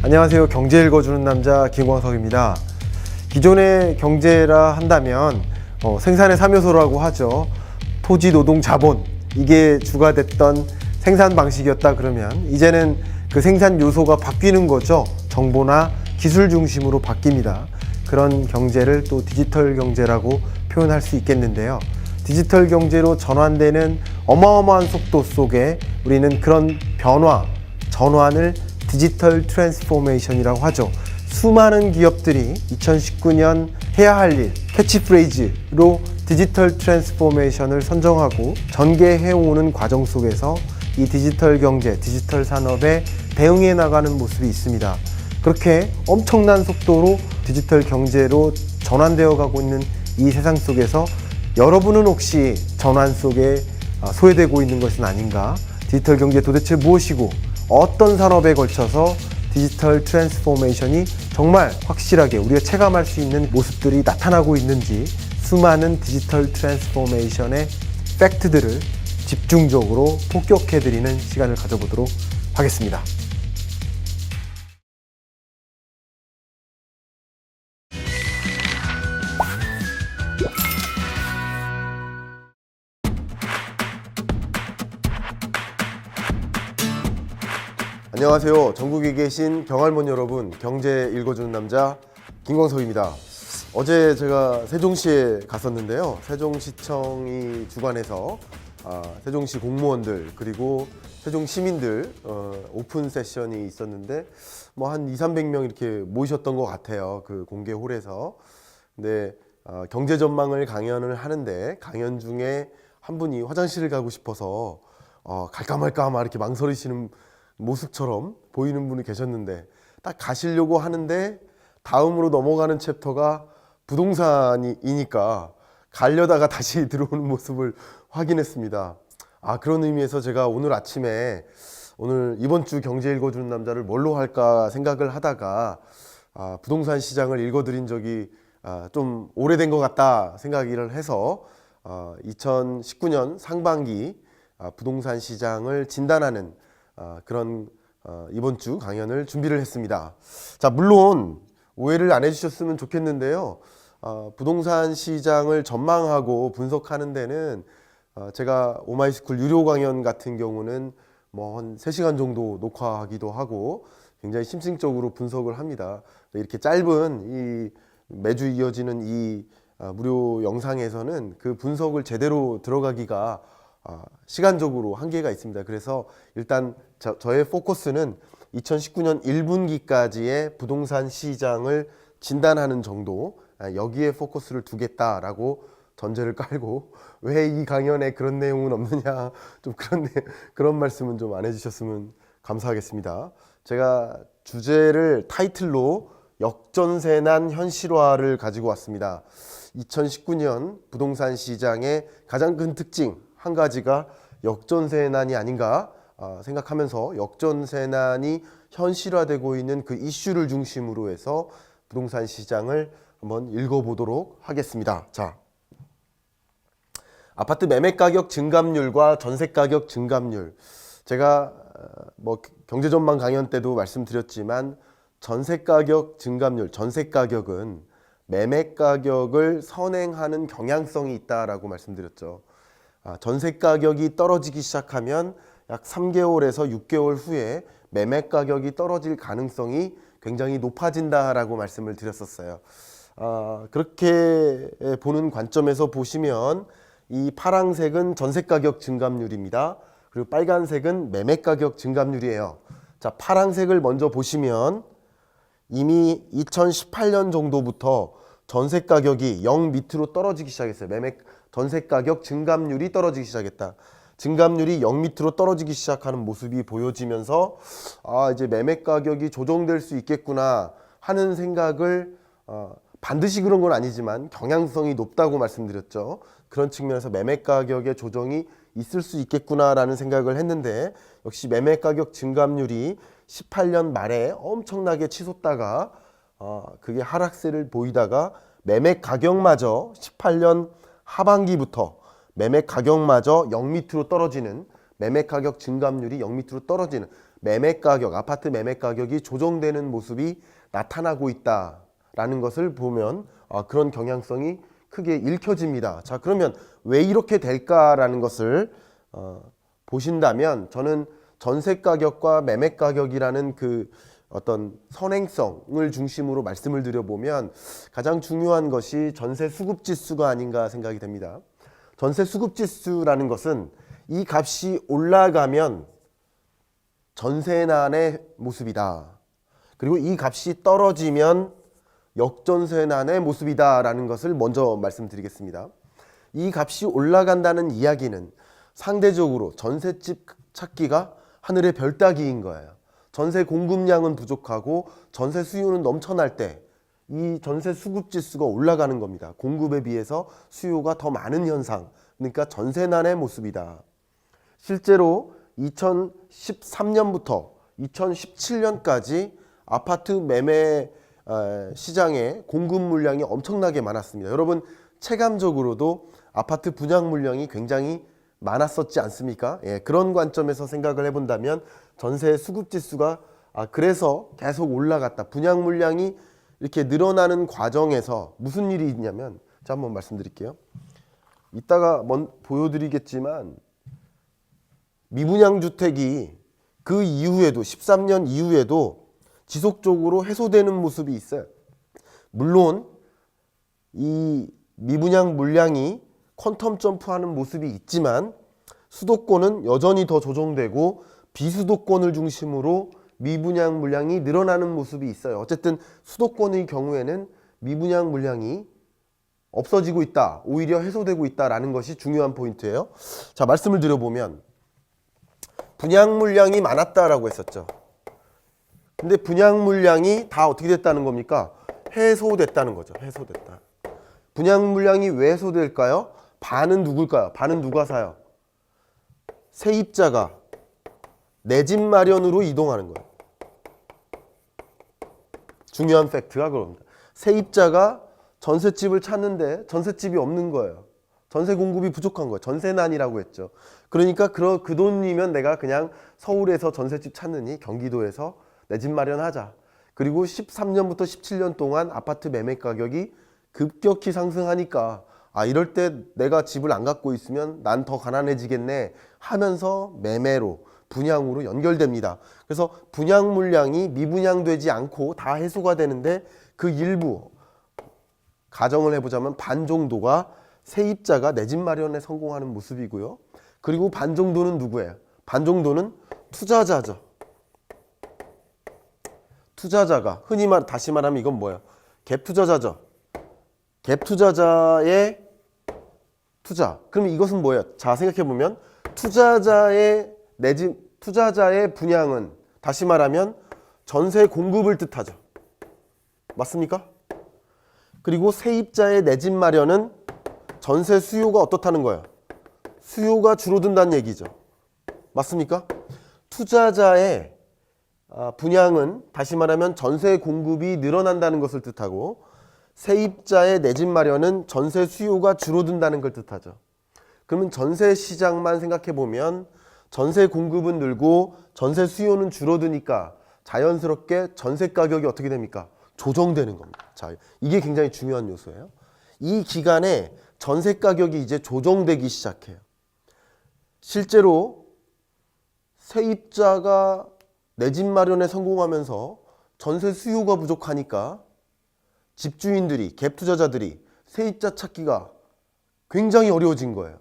안녕하세요. 경제 읽어주는 남자 김광석입니다. 기존의 경제라 한다면 생산의 3요소라고 하죠. 토지, 노동, 자본, 이게 주가 됐던 생산 방식이었다 그러면 이제는 그 생산 요소가 바뀌는 거죠. 정보나 기술 중심으로 바뀝니다. 그런 경제를 또 디지털 경제라고 표현할 수 있겠는데요. 디지털 경제로 전환되는 어마어마한 속도 속에 우리는 그런 전환을 디지털 트랜스포메이션이라고 하죠. 수많은 기업들이 2019년 해야 할 일, 캐치프레이즈로 디지털 트랜스포메이션을 선정하고 전개해오는 과정 속에서 이 디지털 경제, 디지털 산업에 대응해 나가는 모습이 있습니다. 그렇게 엄청난 속도로 디지털 경제로 전환되어 가고 있는 이 세상 속에서 여러분은 혹시 전환 속에 소외되고 있는 것은 아닌가? 디지털 경제 도대체 무엇이고 어떤 산업에 걸쳐서 디지털 트랜스포메이션이 정말 확실하게 우리가 체감할 수 있는 모습들이 나타나고 있는지 수많은 디지털 트랜스포메이션의 팩트들을 집중적으로 폭격해드리는 시간을 가져보도록 하겠습니다. 안녕하세요. 전국에 계신 경할몬 여러분, 경제 읽어주는 남자 김광석입니다. 어제 제가 세종시에 갔었는데요. 세종시청이 주관해서 세종시 공무원들 그리고 세종 시민들 오픈 세션이 있었는데 뭐 한 200~300명 이렇게 모이셨던 것 같아요. 그 공개 홀에서. 근데 경제 전망을 강연을 하는데 강연 중에 한 분이 화장실을 가고 싶어서 갈까 말까 막 이렇게 망설이시는 모습처럼 보이는 분이 계셨는데 딱 가시려고 하는데 다음으로 넘어가는 챕터가 부동산이니까 가려다가 다시 들어오는 모습을 확인했습니다. 그런 의미에서 제가 오늘 아침에 이번 주 경제 읽어주는 남자를 뭘로 할까 생각을 하다가 부동산 시장을 읽어드린 적이 좀 오래된 것 같다 생각을 해서 2019년 상반기 부동산 시장을 진단하는 그런 이번 주 강연을 준비를 했습니다. 자, 물론 오해를 안 해주셨으면 좋겠는데요. 부동산 시장을 전망하고 분석하는 데는 제가 오마이스쿨 유료 강연 같은 경우는 뭐 한 3시간 정도 녹화하기도 하고 굉장히 심층적으로 분석을 합니다. 이렇게 짧은 매주 이어지는 이 무료 영상에서는 그 분석을 제대로 들어가기가 시간적으로 한계가 있습니다. 그래서 일단 저의 포커스는 2019년 1분기까지의 부동산 시장을 진단하는 정도, 여기에 포커스를 두겠다라고 전제를 깔고 왜 이 강연에 그런 내용은 없느냐, 좀 그런 말씀은 좀 안 해주셨으면 감사하겠습니다. 제가 주제를 타이틀로 역전세난 현실화를 가지고 왔습니다. 2019년 부동산 시장의 가장 큰 특징 한 가지가 역전세난이 아닌가 생각하면서 역전세난이 현실화되고 있는 그 이슈를 중심으로 해서 부동산 시장을 한번 읽어보도록 하겠습니다. 자, 아파트 매매가격 증감률과 전세가격 증감률, 제가 뭐 경제전망 강연 때도 말씀드렸지만 전세가격 증감률, 전세가격은 매매가격을 선행하는 경향성이 있다라고 말씀드렸죠. 전세가격이 떨어지기 시작하면 약 3개월에서 6개월 후에 매매가격이 떨어질 가능성이 굉장히 높아진다라고 말씀을 드렸었어요. 그렇게 보는 관점에서 보시면 이 파란색은 전세가격 증감률입니다. 그리고 빨간색은 매매가격 증감률이에요. 자, 파란색을 먼저 보시면 이미 2018년 정도부터 전세가격이 0 밑으로 떨어지기 시작했어요. 전세가격 증감률이 떨어지기 시작했다. 증감률이 0 밑으로 떨어지기 시작하는 모습이 보여지면서 이제 매매가격이 조정될 수 있겠구나 하는 생각을 반드시 그런 건 아니지만 경향성이 높다고 말씀드렸죠. 그런 측면에서 매매가격의 조정이 있을 수 있겠구나라는 생각을 했는데 역시 매매가격 증감률이 18년 말에 엄청나게 치솟다가 그게 하락세를 보이다가 매매가격마저 18년 하반기부터 매매가격마저 0 밑으로 떨어지는 매매가격 증감률이 0 밑으로 떨어지는 매매 가격, 아파트 매매 가격이 조정되는 모습이 나타나고 있다라는 것을 보면 그런 경향성이 크게 읽혀집니다. 자, 그러면 왜 이렇게 될까라는 것을 보신다면 저는 전세 가격과 매매 가격이라는 그 어떤 선행성을 중심으로 말씀을 드려보면 가장 중요한 것이 전세 수급 지수가 아닌가 생각이 됩니다. 전세 수급 지수라는 것은 이 값이 올라가면 전세난의 모습이다. 그리고 이 값이 떨어지면 역전세난의 모습이다 라는 것을 먼저 말씀드리겠습니다. 이 값이 올라간다는 이야기는 상대적으로 전셋집 찾기가 하늘의 별 따기인 거예요. 전세 공급량은 부족하고 전세 수요는 넘쳐날 때 이 전세 수급 지수가 올라가는 겁니다. 공급에 비해서 수요가 더 많은 현상, 그러니까 전세난의 모습이다. 실제로 2013년부터 2017년까지 아파트 매매 시장에 공급 물량이 엄청나게 많았습니다. 여러분 체감적으로도 아파트 분양 물량이 굉장히 많았었지 않습니까? 예, 그런 관점에서 생각을 해본다면 전세 수급 지수가 그래서 계속 올라갔다. 분양 물량이 이렇게 늘어나는 과정에서 무슨 일이 있냐면, 자 한번 말씀드릴게요. 이따가 보여드리겠지만 미분양 주택이 그 이후에도 13년 이후에도 지속적으로 해소되는 모습이 있어요. 물론 이 미분양 물량이 퀀텀 점프하는 모습이 있지만 수도권은 여전히 더 조정되고 비수도권을 중심으로 미분양 물량이 늘어나는 모습이 있어요. 어쨌든 수도권의 경우에는 미분양 물량이 없어지고 있다, 오히려 해소되고 있다라는 것이 중요한 포인트예요. 자, 말씀을 드려보면 분양 물량이 많았다라고 했었죠. 근데 분양 물량이 다 어떻게 됐다는 겁니까? 해소됐다는 거죠. 해소됐다. 분양 물량이 왜 해소될까요? 반은 누굴까요? 반은 누가 사요? 세입자가 내 집 마련으로 이동하는 거예요. 중요한 팩트가 그겁니다. 세입자가 전셋집을 찾는데 전셋집이 없는 거예요. 전세 공급이 부족한 거예요. 전세난이라고 했죠. 그러니까 그 돈이면 내가 그냥 서울에서 전셋집 찾느니 경기도에서 내 집 마련하자. 그리고 13년부터 17년 동안 아파트 매매 가격이 급격히 상승하니까 이럴 때 내가 집을 안 갖고 있으면 난 더 가난해지겠네 하면서 매매로 분양으로 연결됩니다. 그래서 분양 물량이 미분양되지 않고 다 해소가 되는데 그 일부 가정을 해보자면 반 정도가 세입자가 내 집 마련에 성공하는 모습이고요. 그리고 반 정도는 누구예요? 반 정도는 투자자죠. 투자자가 흔히 다시 말하면 이건 뭐예요? 갭 투자자죠. 갭 투자자의 투자. 그럼 이것은 뭐예요? 자, 생각해보면 투자자의 분양은 다시 말하면 전세 공급을 뜻하죠. 맞습니까? 그리고 세입자의 내 집 마련은 전세 수요가 어떻다는 거예요? 수요가 줄어든다는 얘기죠. 맞습니까? 투자자의 분양은 다시 말하면 전세 공급이 늘어난다는 것을 뜻하고 세입자의 내 집 마련은 전세 수요가 줄어든다는 걸 뜻하죠. 그러면 전세 시장만 생각해 보면 전세 공급은 늘고 전세 수요는 줄어드니까 자연스럽게 전세 가격이 어떻게 됩니까? 조정되는 겁니다. 자, 이게 굉장히 중요한 요소예요. 이 기간에 전세 가격이 이제 조정되기 시작해요. 실제로 세입자가 내 집 마련에 성공하면서 전세 수요가 부족하니까 집주인들이, 갭 투자자들이 세입자 찾기가 굉장히 어려워진 거예요.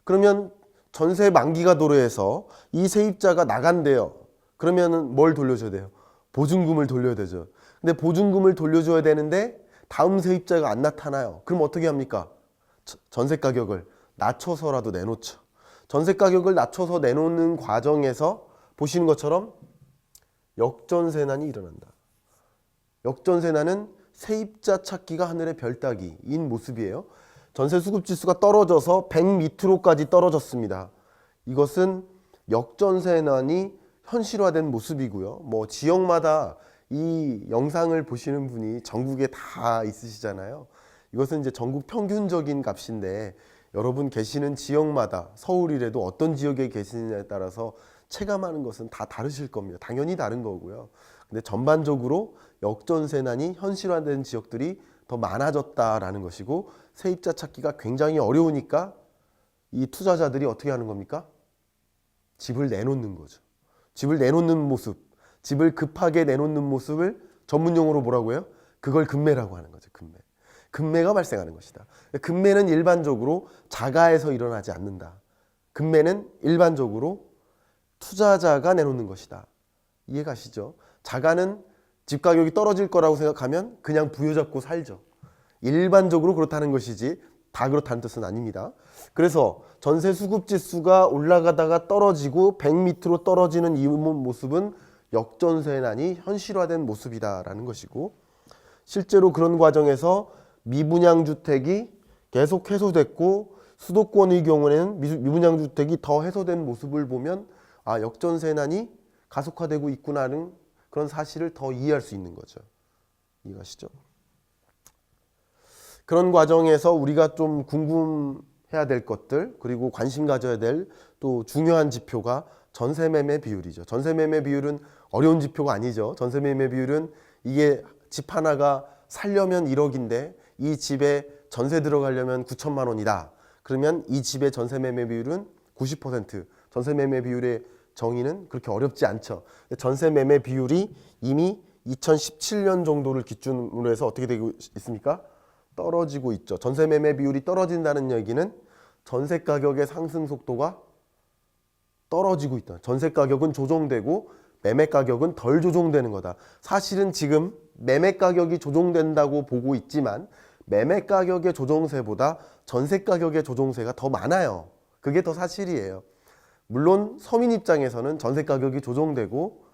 그러면 전세 만기가 도래해서 이 세입자가 나간대요. 그러면은 뭘 돌려줘야 돼요? 보증금을 돌려야 되죠. 근데 보증금을 돌려줘야 되는데 다음 세입자가 안 나타나요. 그럼 어떻게 합니까? 전세 가격을 낮춰서라도 내놓죠. 전세 가격을 낮춰서 내놓는 과정에서 보시는 것처럼 역전세난이 일어난다. 역전세난은 세입자 찾기가 하늘의 별 따기인 모습이에요. 전세 수급 지수가 떨어져서 100 밑으로까지 떨어졌습니다. 이것은 역전세난이 현실화된 모습이고요. 뭐 지역마다 이 영상을 보시는 분이 전국에 다 있으시잖아요. 이것은 이제 전국 평균적인 값인데 여러분 계시는 지역마다 서울이라도 어떤 지역에 계시느냐에 따라서 체감하는 것은 다 다르실 겁니다. 당연히 다른 거고요. 근데 전반적으로 역전세난이 현실화된 지역들이 더 많아졌다라는 것이고, 세입자 찾기가 굉장히 어려우니까 이 투자자들이 어떻게 하는 겁니까? 집을 내놓는 거죠. 집을 내놓는 모습, 집을 급하게 내놓는 모습을 전문용어로 뭐라고 해요? 그걸 급매라고 하는 거죠. 급매. 급매가 발생하는 것이다. 급매는 일반적으로 자가에서 일어나지 않는다. 급매는 일반적으로 투자자가 내놓는 것이다. 이해가시죠? 자가는 집 가격이 떨어질 거라고 생각하면 그냥 부여잡고 살죠. 일반적으로 그렇다는 것이지 다 그렇다는 뜻은 아닙니다. 그래서 전세 수급 지수가 올라가다가 떨어지고 100 밑으로 떨어지는 이 모습은 역전세난이 현실화된 모습이다라는 것이고, 실제로 그런 과정에서 미분양 주택이 계속 해소됐고 수도권의 경우에는 미분양 주택이 더 해소된 모습을 보면 역전세난이 가속화되고 있구나는 그런 사실을 더 이해할 수 있는 거죠. 이해가시죠? 그런 과정에서 우리가 좀 궁금해야 될 것들, 그리고 관심 가져야 될 또 중요한 지표가 전세매매 비율이죠. 전세매매 비율은 어려운 지표가 아니죠. 전세매매 비율은 이게 집 하나가 살려면 1억인데 이 집에 전세 들어가려면 9천만 원이다. 그러면 이 집의 전세매매 비율은 90%. 전세매매 비율의 정의는 그렇게 어렵지 않죠. 전세매매 비율이 이미 2017년 정도를 기준으로 해서 어떻게 되고 있습니까? 떨어지고 있죠. 전세매매 비율이 떨어진다는 얘기는 전세 가격의 상승 속도가 떨어지고 있다. 전세 가격은 조정되고 매매 가격은 덜 조정되는 거다. 사실은 지금 매매 가격이 조정된다고 보고 있지만 매매 가격의 조정세보다 전세 가격의 조정세가 더 많아요. 그게 더 사실이에요. 물론 서민 입장에서는 전세 가격이 조정되고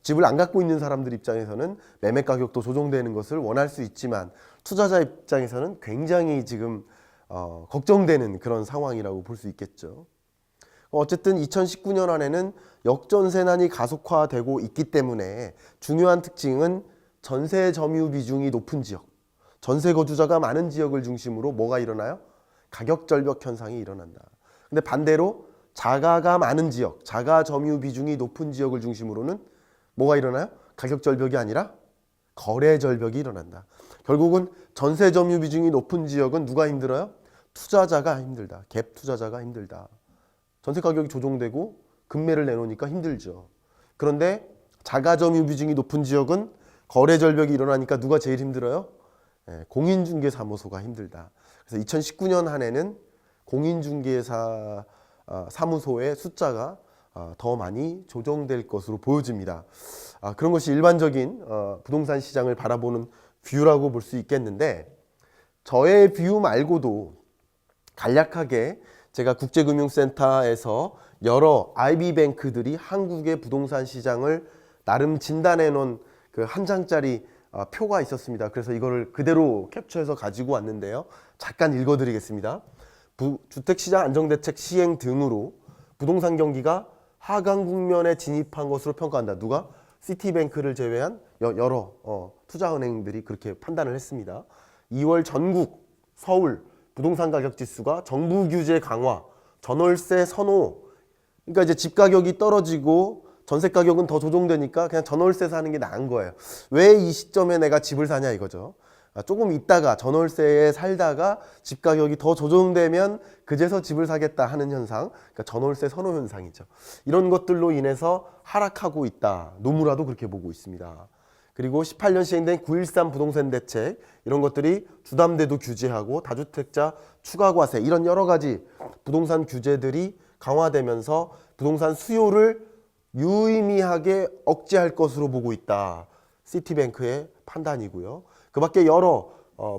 집을 안 갖고 있는 사람들 입장에서는 매매 가격도 조정되는 것을 원할 수 있지만, 투자자 입장에서는 굉장히 지금 걱정되는 그런 상황이라고 볼 수 있겠죠. 어쨌든 2019년 안에는 역전세난이 가속화되고 있기 때문에 중요한 특징은 전세 점유 비중이 높은 지역, 전세 거주자가 많은 지역을 중심으로 뭐가 일어나요? 가격 절벽 현상이 일어난다. 근데 반대로 자가가 많은 지역, 자가 점유 비중이 높은 지역을 중심으로는 뭐가 일어나요? 가격 절벽이 아니라 거래 절벽이 일어난다. 결국은 전세 점유 비중이 높은 지역은 누가 힘들어요? 투자자가 힘들다. 갭 투자자가 힘들다. 전세 가격이 조정되고 급매를 내놓으니까 힘들죠. 그런데 자가 점유 비중이 높은 지역은 거래 절벽이 일어나니까 누가 제일 힘들어요? 공인중개사무소가 힘들다. 그래서 2019년 한 해는 공인중개사 사무소의 숫자가 더 많이 조정될 것으로 보여집니다. 그런 것이 일반적인 부동산 시장을 바라보는 뷰라고 볼 수 있겠는데, 저의 뷰 말고도 간략하게 제가 국제금융센터에서 여러 IB뱅크들이 한국의 부동산 시장을 나름 진단해 놓은 그 한 장짜리 표가 있었습니다. 그래서 이거를 그대로 캡처해서 가지고 왔는데요. 잠깐 읽어드리겠습니다. 주택시장 안정대책 시행 등으로 부동산 경기가 하강 국면에 진입한 것으로 평가한다. 누가? 시티뱅크를 제외한 여러 투자은행들이 그렇게 판단을 했습니다. 2월 전국, 서울 부동산 가격 지수가 정부 규제 강화, 전월세 선호, 그러니까 이제 집 가격이 떨어지고 전세 가격은 더 조정되니까 그냥 전월세 사는 게 나은 거예요. 왜 이 시점에 내가 집을 사냐 이거죠. 조금 있다가 전월세에 살다가 집 가격이 더 조정되면 그제서 집을 사겠다 하는 현상, 그러니까 전월세 선호 현상이죠. 이런 것들로 인해서 하락하고 있다. 노무라도 그렇게 보고 있습니다. 그리고 18년 시행된 9.13 부동산 대책, 이런 것들이 주담대도 규제하고 다주택자 추가 과세, 이런 여러 가지 부동산 규제들이 강화되면서 부동산 수요를 유의미하게 억제할 것으로 보고 있다. 시티뱅크의 판단이고요. 그 밖에 여러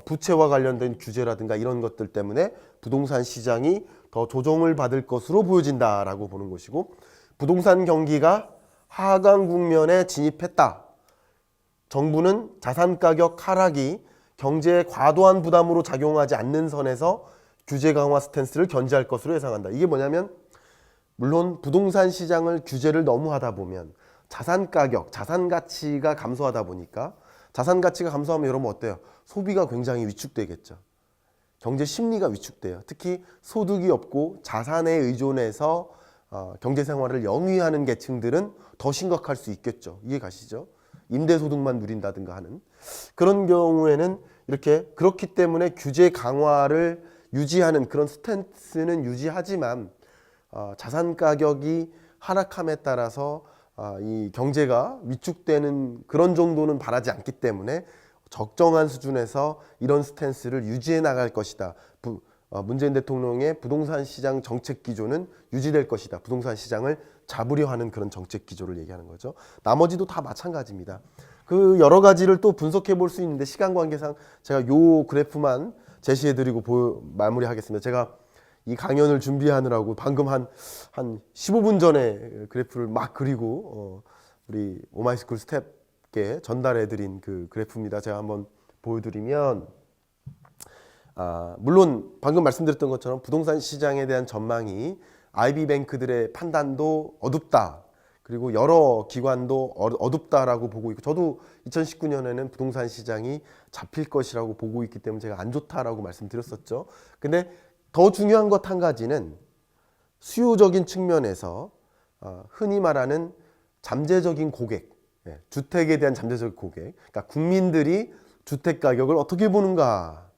부채와 관련된 규제라든가 이런 것들 때문에 부동산 시장이 더 조정을 받을 것으로 보여진다라고 보는 것이고, 부동산 경기가 하강 국면에 진입했다. 정부는 자산 가격 하락이 경제에 과도한 부담으로 작용하지 않는 선에서 규제 강화 스탠스를 견지할 것으로 예상한다. 이게 뭐냐면, 물론 부동산 시장을 규제를 너무 하다 보면 자산 가격, 자산 가치가 감소하다 보니까, 자산 가치가 감소하면 여러분 어때요? 소비가 굉장히 위축되겠죠. 경제 심리가 위축돼요. 특히 소득이 없고 자산에 의존해서 경제 생활을 영위하는 계층들은 더 심각할 수 있겠죠. 이해 가시죠? 임대소득만 누린다든가 하는 그런 경우에는 이렇게 그렇기 때문에 규제 강화를 유지하는 그런 스탠스는 유지하지만 자산 가격이 하락함에 따라서 이 경제가 위축되는 그런 정도는 바라지 않기 때문에 적정한 수준에서 이런 스탠스를 유지해 나갈 것이다. 문재인 대통령의 부동산 시장 정책 기조는 유지될 것이다. 부동산 시장을 잡으려 하는 그런 정책 기조를 얘기하는 거죠. 나머지도 다 마찬가지입니다. 그 여러 가지를 또 분석해 볼 수 있는데 시간 관계상 제가 요 그래프만 제시해 드리고 마무리하겠습니다. 제가 이 강연을 준비하느라고 방금 한 15분 전에 그래프를 막 그리고 우리 오마이스쿨 스텝께 전달해 드린 그 그래프입니다. 제가 한번 보여드리면 물론 방금 말씀드렸던 것처럼 부동산 시장에 대한 전망이 IB뱅크들의 판단도 어둡다. 그리고 여러 기관도 어둡다라고 보고 있고 저도 2019년에는 부동산 시장이 잡힐 것이라고 보고 있기 때문에 제가 안 좋다라고 말씀드렸었죠. 근데 더 중요한 것 한 가지는 수요적인 측면에서 흔히 말하는 잠재적인 고객, 주택에 대한 잠재적 고객, 그러니까 국민들이 주택 가격을 어떻게 보는가,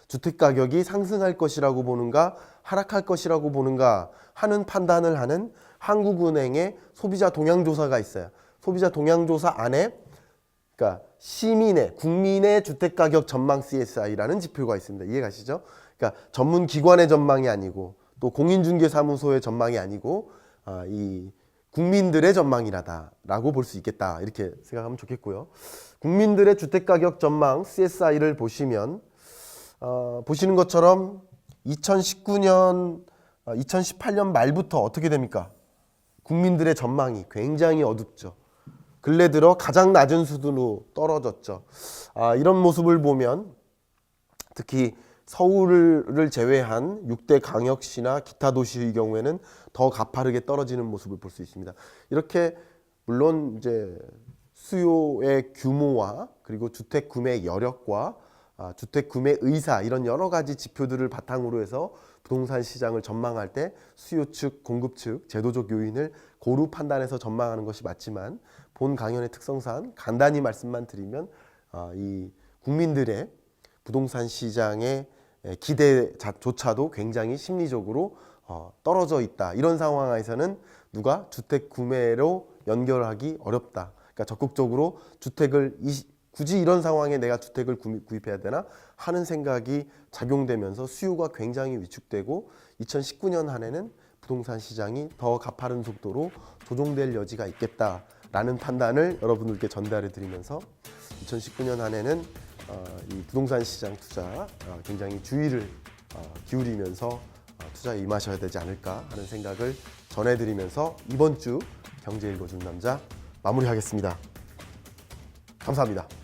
주택 가격이 상승할 것이라고 보는가, 하락할 것이라고 보는가 하는 판단을 하는 한국은행의 소비자 동향조사가 있어요. 소비자 동향조사 안에 그러니까 시민의 국민의 주택가격 전망 CSI라는 지표가 있습니다. 이해 가시죠? 그러니까 전문 기관의 전망이 아니고 또 공인중개사무소의 전망이 아니고 이 국민들의 전망이라고 볼 수 있겠다. 이렇게 생각하면 좋겠고요. 국민들의 주택가격 전망 CSI를 보시면 보시는 것처럼 2019년, 2018년 말부터 어떻게 됩니까? 국민들의 전망이 굉장히 어둡죠. 근래 들어 가장 낮은 수준으로 떨어졌죠. 이런 모습을 보면 특히 서울을 제외한 6대 강역시나 기타 도시의 경우에는 더 가파르게 떨어지는 모습을 볼 수 있습니다. 이렇게 물론 이제 수요의 규모와 그리고 주택 구매 여력과 주택 구매 의사 이런 여러 가지 지표들을 바탕으로 해서 부동산 시장을 전망할 때 수요 측, 공급 측, 제도적 요인을 고루 판단해서 전망하는 것이 맞지만 본 강연의 특성상 간단히 말씀만 드리면 이 국민들의 부동산 시장의 기대조차도 굉장히 심리적으로 떨어져 있다. 이런 상황에서는 누가 주택 구매로 연결하기 어렵다. 그러니까 적극적으로 주택을 굳이 이런 상황에 내가 주택을 구입해야 되나 하는 생각이 작용되면서 수요가 굉장히 위축되고 2019년 한 해는 부동산 시장이 더 가파른 속도로 조정될 여지가 있겠다라는 판단을 여러분들께 전달해 드리면서 2019년 한 해는 이 부동산 시장 투자 굉장히 주의를 기울이면서 투자에 임하셔야 되지 않을까 하는 생각을 전해드리면서 이번 주 경제 읽어주는 남자 마무리하겠습니다. 감사합니다.